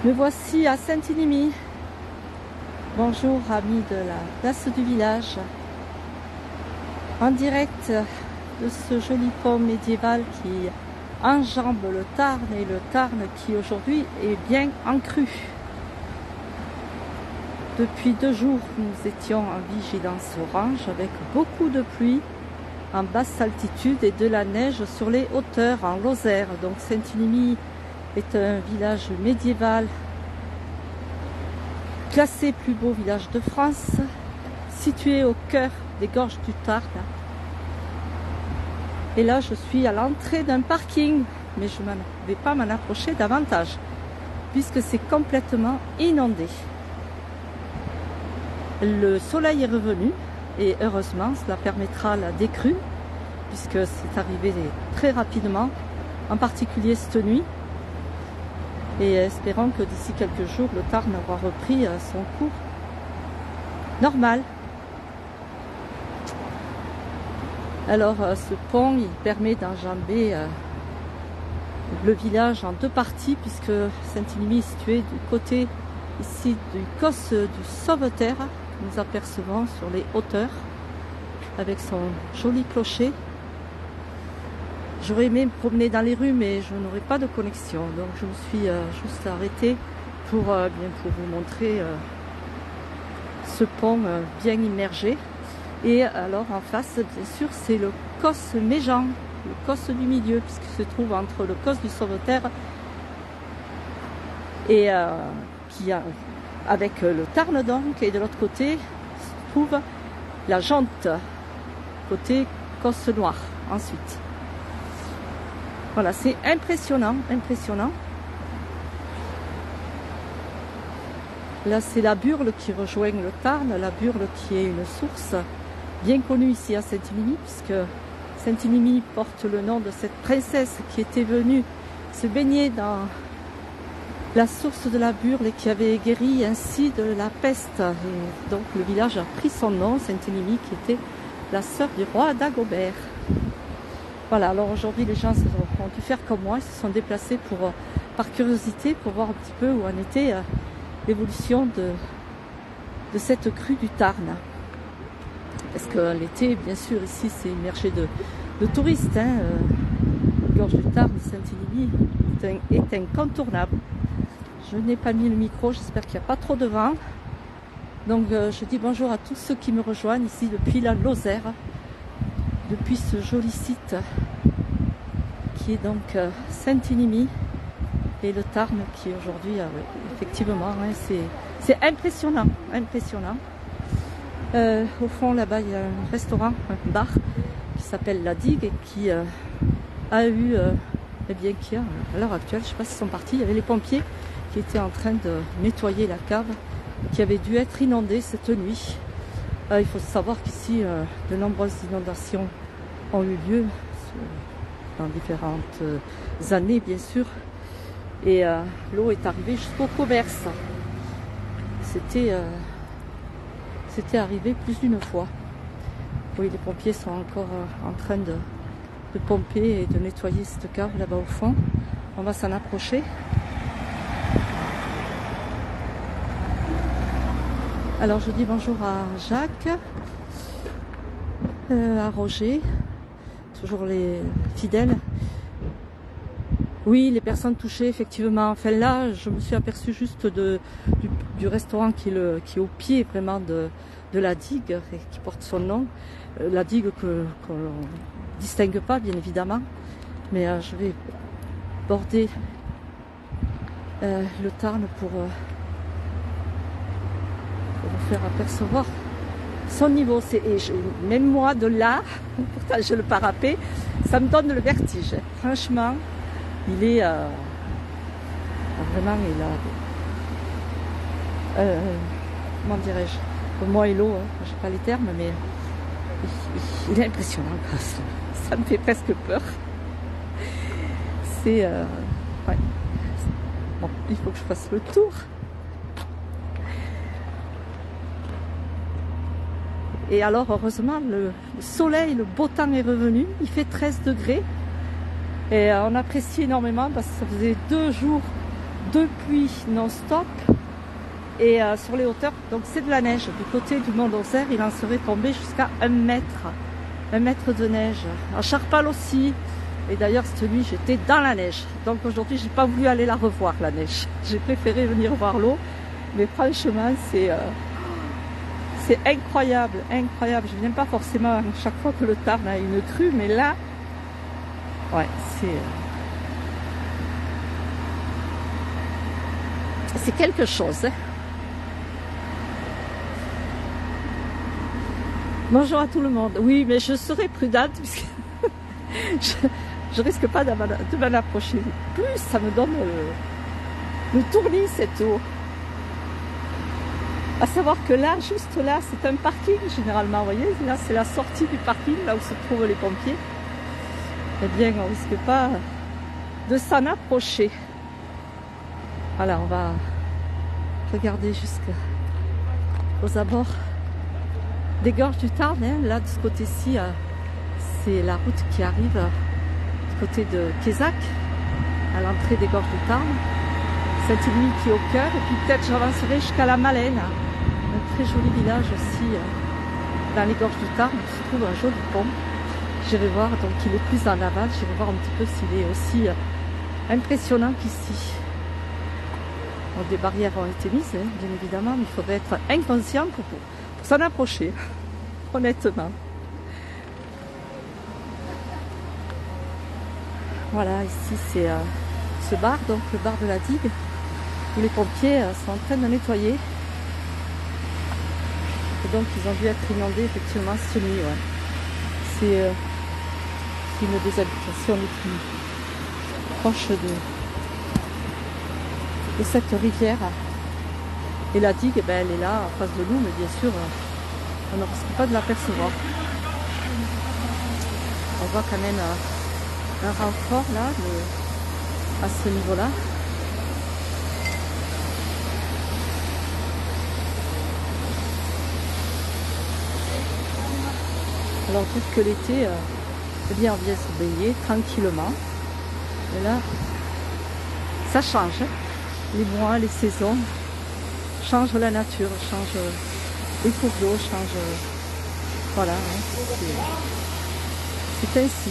Me voici à Saint-Inimy. Bonjour amis de la place du village. En direct de ce joli pont médiéval qui enjambe le Tarn, et le Tarn qui aujourd'hui est bien en crue. Depuis 2 jours, nous étions en vigilance orange avec beaucoup de pluie en basse altitude et de la neige sur les hauteurs en Lozère. Donc Saint-Inimy est un village médiéval classé plus beau village de France, situé au cœur des gorges du Tarn. Et là, je suis à l'entrée d'un parking, mais je ne vais pas m'en approcher davantage, puisque c'est complètement inondé. Le soleil est revenu, et heureusement, cela permettra la décrue, puisque c'est arrivé très rapidement, en particulier cette nuit. Et espérons que d'ici quelques jours, le Tarn aura repris son cours normal. Alors ce pont, il permet d'enjamber le village en 2 parties, puisque Saint-Inimy est situé du côté ici du Causse du Sauveterre, que nous apercevons sur les hauteurs, avec son joli clocher. J'aurais aimé me promener dans les rues, mais je n'aurais pas de connexion. Donc je me suis juste arrêtée pour vous montrer ce pont bien immergé. Et alors en face, bien sûr, c'est le Causse Méjean, le Causse du milieu, puisqu'il se trouve entre le Causse du Sauveterre et avec le Tarn donc, et de l'autre côté se trouve la Jonte, côté Causse Noir ensuite. Voilà, c'est impressionnant, impressionnant. Là, c'est la Burle qui rejoint le Tarn, la Burle qui est une source bien connue ici à Saint-Inimy, puisque Saint-Inimy porte le nom de cette princesse qui était venue se baigner dans la source de la Burle et qui avait guéri ainsi de la peste. Et donc le village a pris son nom, Saint-Inimy, qui était la sœur du roi Dagobert. Voilà, alors aujourd'hui les gens ont dû faire comme moi, ils se sont déplacés par curiosité pour voir un petit peu où en était l'évolution de cette crue du Tarn. Parce que l'été, bien sûr, ici c'est immergé de touristes. La gorge du Tarn de Saint-Inimy est incontournable. Je n'ai pas mis le micro, j'espère qu'il n'y a pas trop de vent. Donc je dis bonjour à tous ceux qui me rejoignent ici depuis la Lozère, depuis ce joli site qui est donc Saint-Inimy, et le Tarn qui aujourd'hui, effectivement, c'est impressionnant, impressionnant. Au fond là-bas il y a un restaurant, un bar qui s'appelle La Digue et qui a eu, qui a à l'heure actuelle, je ne sais pas s'ils sont partis, il y avait les pompiers qui étaient en train de nettoyer la cave qui avait dû être inondée cette nuit. Il faut savoir qu'ici de nombreuses inondations ont eu lieu dans différentes années bien sûr, et l'eau est arrivée jusqu'au commerce. C'était arrivé plus d'une fois. Oui, les pompiers sont encore en train de pomper et de nettoyer cette cave là-bas au fond. On va s'en approcher. Alors je dis bonjour à Jacques, à Roger, toujours les fidèles. Oui, les personnes touchées, effectivement. Enfin là, je me suis aperçue juste du restaurant qui est au pied vraiment de la digue et qui porte son nom. La digue qu'on ne distingue pas, bien évidemment. Mais je vais border le Tarn pour vous faire apercevoir son niveau. Même moi, de là, pourtant j'ai le parapet, ça me donne le vertige. Franchement, il est vraiment, comment dirais-je, pour moi et l'eau, je n'ai pas les termes, mais il est impressionnant. Ça me fait presque peur. C'est ouais. Bon, il faut que je fasse le tour. Et alors heureusement le soleil, le beau temps est revenu, il fait 13 degrés. Et on apprécie énormément parce que ça faisait 2 jours de pluie non-stop. Et sur les hauteurs, donc c'est de la neige. Du côté du Mont d'Auxerre, il en serait tombé jusqu'à 1 mètre. 1 mètre de neige. À Charpal aussi. Et d'ailleurs, cette nuit, j'étais dans la neige. Donc aujourd'hui, j'ai pas voulu aller la revoir, la neige. J'ai préféré venir voir l'eau. Mais franchement, c'est incroyable, incroyable. Je viens pas forcément chaque fois que le Tarn a une crue, mais là, ouais, c'est quelque chose. Hein. Bonjour à tout le monde. Oui, mais je serai prudente puisque je risque pas de m'en approcher. Plus ça me donne le tournis cette eau. À savoir que là, juste là, c'est un parking généralement, vous voyez. Là, c'est la sortie du parking, là où se trouvent les pompiers. Eh bien, on risque pas de s'en approcher. Voilà, on va regarder jusqu'aux abords des gorges du Tarn. Hein. Là, de ce côté-ci, c'est la route qui arrive du côté de Quézac, à l'entrée des gorges du Tarn. Saint-Émile qui est au cœur, et puis peut-être j'avancerai jusqu'à la Malène, un très joli village aussi dans les gorges du Tarn, où se trouve un joli pont. J'irai voir, donc il est plus en aval, j'irai voir un petit peu s'il est aussi impressionnant qu'ici. Bon, des barrières ont été mises, hein, bien évidemment, mais il faudrait être inconscient pour s'en approcher, honnêtement. Voilà, ici c'est ce bar, donc le bar de la digue, où les pompiers sont en train de nettoyer. Et donc ils ont dû être inondés effectivement cette nuit. Ouais. C'est une des habitations les plus proches de cette rivière. Et la digue, ben, elle est là en face de nous, mais bien sûr, on ne risque pas de l'apercevoir. On voit quand même un renfort là, à ce niveau-là. Alors, tout que l'été, eh bien, on vient se baigner tranquillement. Et là, ça change. Les mois, les saisons changent la nature, changent les cours d'eau, changent. Voilà, hein, c'est ainsi.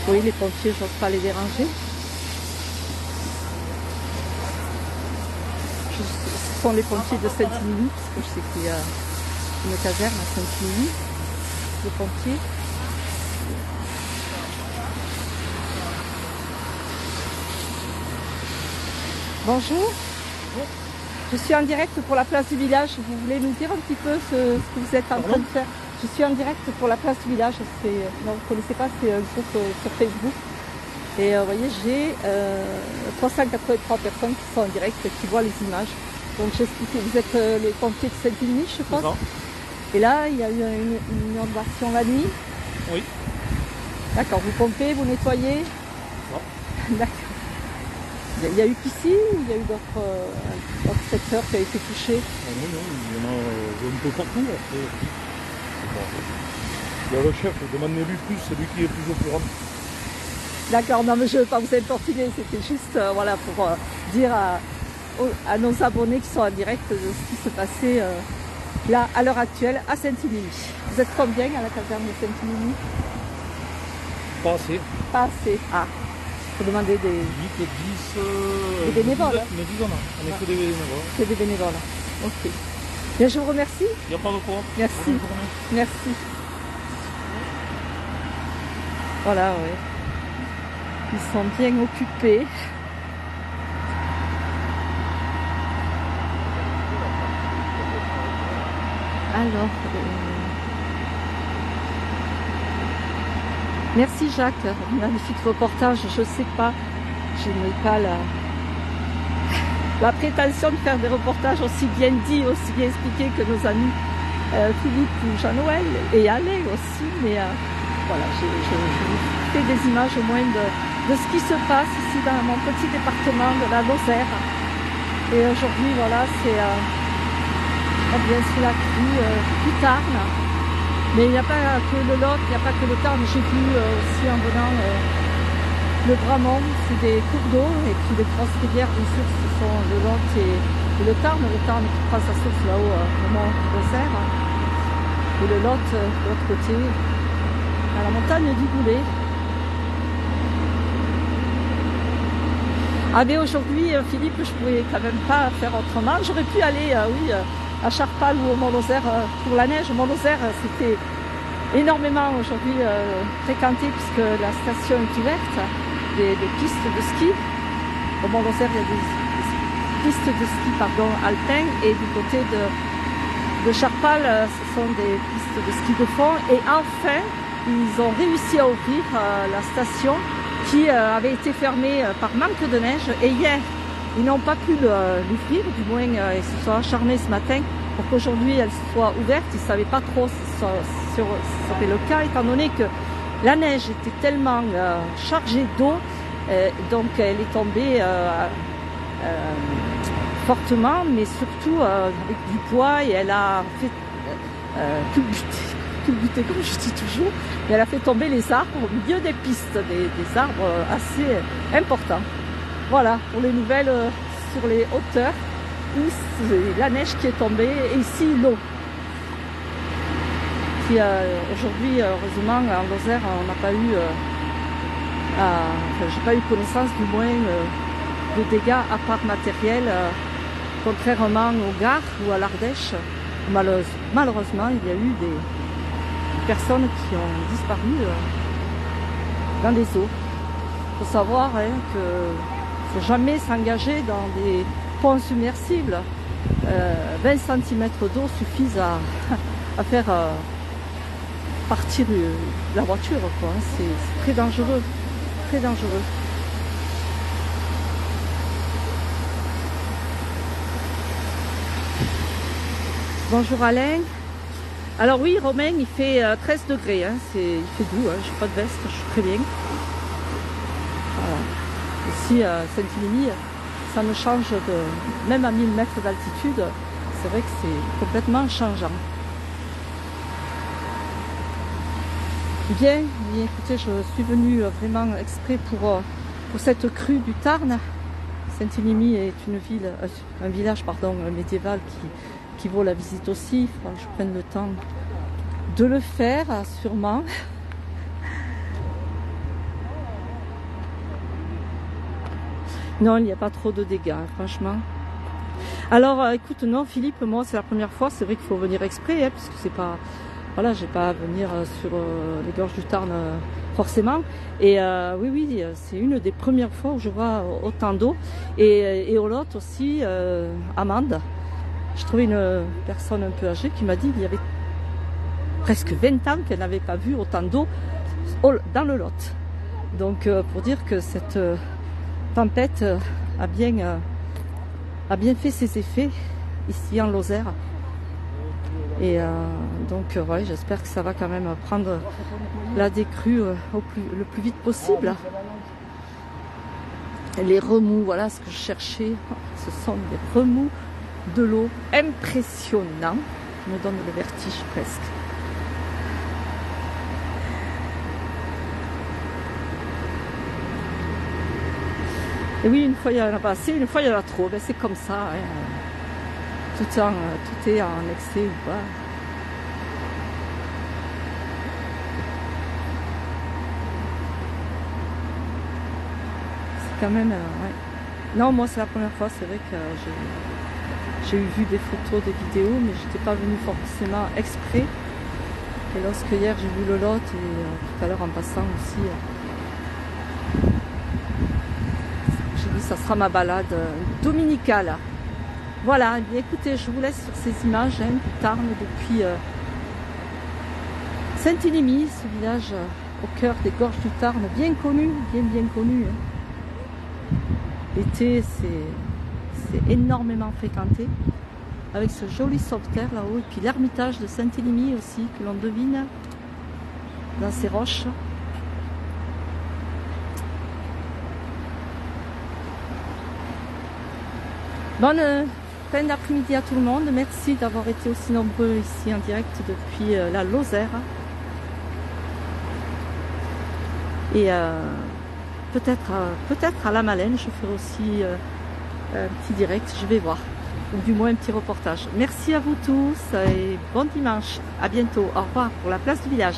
Oui, les pompiers, j'ose pas les déranger. Ce sont les pompiers de Saint-Émile, parce que je sais qu'il y a une caserne à Saint-Émile, les pompiers. Bonjour. Je suis en direct pour la place du village. Vous voulez nous dire un petit peu ce que vous êtes en train de faire? Je suis en direct pour la place du village. Non, vous ne connaissez pas, c'est un groupe sur Facebook. Et vous voyez, j'ai 383 personnes qui sont en direct et qui voient les images. Donc j'explique, vous êtes les pompiers de Saint-Émile, je pense. Et là, il y a eu une inondation la nuit. Oui. D'accord, vous pompez, vous nettoyez. Non. D'accord. Il y a eu qu'ici ou il y a eu d'autres secteurs qui a été touché? Non, il y en a un peu partout. Après. Il y a le chef, demandez-lui plus, c'est lui qui est plus au courant. D'accord, non mais je ne veux pas vous importuner, c'était juste voilà, pour dire à nos abonnés qui sont en direct de ce qui se passait là à l'heure actuelle à Saint-Émile. Vous êtes combien à la caserne de Saint-Émile? Pas assez. Pas assez. Ah, il faut demander des 10, des bénévoles. Mais 10 on est que des bénévoles. Que des bénévoles. Ok. Bien, je vous remercie. Il n'y a pas de quoi. Merci. Merci. Voilà, oui. Ils sont bien occupés. Alors, merci Jacques, magnifique reportage. Je sais pas, je n'ai pas la prétention de faire des reportages aussi bien dits, aussi bien expliqués que nos amis Philippe ou Jean-Noël et Alain aussi, mais voilà, je vous fais des images au moins de ce qui se passe ici dans mon petit département de la Lozère. Et aujourd'hui, voilà, c'est bien sous la crue du Tarn. Mais il n'y a pas que le Lot, il n'y a pas que le Tarn. J'ai vu aussi en venant le Bramont, c'est des cours d'eau, et puis les grosses rivières, bien sûr, ce sont le Lot et le Tarn qui prend sa source là-haut au mont Lozère, et le Lot de l'autre côté, à la montagne du Goulet. Ah mais aujourd'hui, Philippe, je pourrais quand même pas faire autrement. J'aurais pu aller, oui, à Charpal ou au Mont-Lozère pour la neige. Au Mont-Lozère, c'était énormément aujourd'hui fréquenté puisque la station est ouverte, des pistes de ski. Au Mont-Lozère, il y a des pistes de ski alpin, et du côté de Charpal, ce sont des pistes de ski de fond. Et enfin, ils ont réussi à ouvrir la station qui avait été fermée par manque de neige. Et hier, ils n'ont pas pu l'ouvrir, du moins ils se sont acharnés ce matin pour qu'aujourd'hui elle soit ouverte. Ils ne savaient pas trop si ce serait le cas, étant donné que la neige était tellement chargée d'eau, donc elle est tombée fortement, mais surtout avec du poids, et elle a fait culbuter, comme je dis toujours, mais elle a fait tomber les arbres au milieu des pistes, des arbres assez importants. Voilà, pour les nouvelles sur les hauteurs, où c'est la neige qui est tombée, et ici l'eau. Aujourd'hui, heureusement, en Lozère, on n'a pas eu, j'ai pas eu connaissance du moins de dégâts à part matériels, contrairement aux gares ou à l'Ardèche. Malheureusement, il y a eu des personnes qui ont disparu dans les eaux. Il faut savoir qu'il ne faut jamais s'engager dans des ponts submersibles. 20 cm d'eau suffisent à faire partir la voiture, quoi. C'est très dangereux, très dangereux. Bonjour Alain. Alors oui, Romain, il fait 13 degrés, hein. Il fait doux, hein. Je n'ai pas de veste, je suis très bien. Voilà. Ici, à Saint-Émilion, ça me change même à 1000 mètres d'altitude, c'est vrai que c'est complètement changeant. Bien, écoutez, je suis venue vraiment exprès pour cette crue du Tarn. Saint-Émilion est une ville, un village médiéval qui vaut la visite aussi. Il faudra que je prenne le temps de le faire, sûrement. Non, il n'y a pas trop de dégâts, franchement. Alors, écoute, non, Philippe, moi, c'est la première fois. C'est vrai qu'il faut venir exprès, hein, puisque c'est pas... Voilà, j'ai pas à venir sur les gorges du Tarn forcément. Et oui, c'est une des premières fois où je vois autant d'eau. Et au Lot aussi, Amande. Je trouvais une personne un peu âgée qui m'a dit qu'il y avait presque 20 ans qu'elle n'avait pas vu autant d'eau dans le Lot. Donc pour dire que cette tempête a bien fait ses effets ici en Lozère. Et donc ouais, j'espère que ça va quand même prendre la décrue le plus vite possible. Et les remous, voilà ce que je cherchais, ce sont des remous de l'eau impressionnants, qui me donnent le vertige presque. Et oui, une fois il y en a pas assez, une fois il y en a trop, ben, c'est comme ça, hein. Tout est en excès ou pas. C'est quand même... ouais. Non, moi c'est la première fois, c'est vrai que j'ai vu des photos, des vidéos, mais j'étais pas venue forcément exprès. Et lorsque hier j'ai vu le Lot, et tout à l'heure en passant aussi, j'ai dit ça sera ma balade dominicale. Voilà, eh bien, écoutez, je vous laisse sur ces images du Tarn depuis Saint-Émilion, ce village au cœur des gorges du Tarn, bien connu, bien connu. Hein. L'été, c'est énormément fréquenté, avec ce joli sauveterre là-haut, et puis l'ermitage de Saint-Émilion aussi, que l'on devine dans ces roches. Bonne fin d'après-midi à tout le monde. Merci d'avoir été aussi nombreux ici en direct depuis la Lozère. Et peut-être à la Malène, je ferai aussi un petit direct, je vais voir. Ou du moins un petit reportage. Merci à vous tous et bon dimanche. À bientôt. Au revoir pour la place du village.